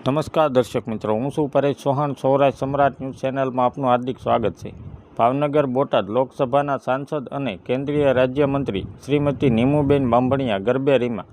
નમસ્કાર દર્શક મિત્રો, હું છું પરેશ ચૌહાણ. સૌરાષ્ટ્ર સમ્રાટ ન્યૂઝ ચેનલમાં આપનું હાર્દિક સ્વાગત છે. ભાવનગર બોટાદ લોકસભાના સાંસદ અને કેન્દ્રીય રાજ્યમંત્રી શ્રીમતી નીમુબેન બાંભણિયા ગરબે રીમા.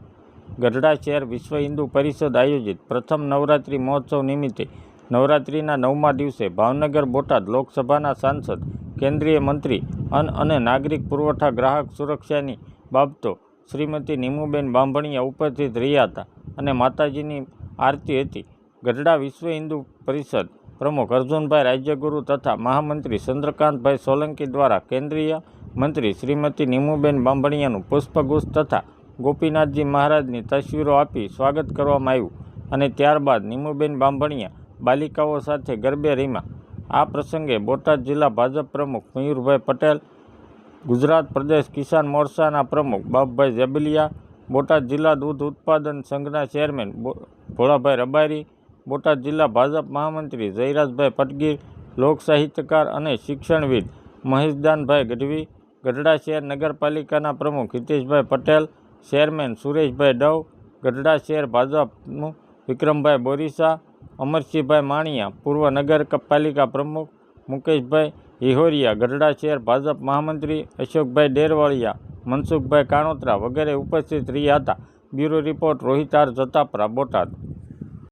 ગઢડા શહેર વિશ્વ હિન્દુ પરિષદ આયોજિત પ્રથમ નવરાત્રિ મહોત્સવ નિમિત્તે નવરાત્રિના 9મા દિવસે ભાવનગર બોટાદ લોકસભાના સાંસદ, કેન્દ્રીય મંત્રી અન્ન અને નાગરિક પુરવઠા ગ્રાહક સુરક્ષાની બાબતો શ્રીમતી નીમુબેન બાંભણિયા ઉપસ્થિત રહ્યા હતા અને માતાજીની આરતી હતી. ગઢડા વિશ્વ હિન્દુ પરિષદ પ્રમુખ અર્જુનભાઈ રાજ્યગુરુ તથા મહામંત્રી ચંદ્રકાંતભાઈ સોલંકી દ્વારા કેન્દ્રીય મંત્રી શ્રીમતી નીમુબેન બાંભણિયાનું પુષ્પગુચ્છ તથા ગોપીનાથજી મહારાજની તસવીરો આપી સ્વાગત કરવામાં આવ્યું અને ત્યારબાદ નીમુબેન બાંભણિયા બાલિકાઓ સાથે ગરબે રીમા. આ પ્રસંગે બોટાદ જિલ્લા ભાજપ પ્રમુખ મયુરભાઈ પટેલ, ગુજરાત પ્રદેશ કિસાન મોરચાના પ્રમુખ બાબુભાઈ જેબલિયા, બોટાદ જિલ્લા દૂધ ઉત્પાદન સંઘના ચેરમેન ભોળાભાઈ રબારી, બોટાદ જિલ્લા ભાજપ મહામંત્રી જયરાજભાઈ પટગીર, લોક સાહિત્યકાર અને શિક્ષણવિદ મહેશદાનભાઈ ગઢવી, ગઢડા શહેર નગરપાલિકાના પ્રમુખ હિતેશભાઈ પટેલ, ચેરમેન સુરેશભાઈ ડવ, ગઢડા શહેર ભાજપનું વિક્રમભાઈ બોરીસા, અમરસિંહભાઈ માણિયા, પૂર્વ નગરપાલિકા પ્રમુખ મુકેશભાઈ હિહોરિયા, ગઢડા શહેર ભાજપ મહામંત્રી અશોકભાઈ ડેરવાળિયા, મનસુખભાઈ કાણોત્રા વગેરે ઉપસ્થિત રહ્યા હતા. Bureau report Rohit R Jatapara, Botad.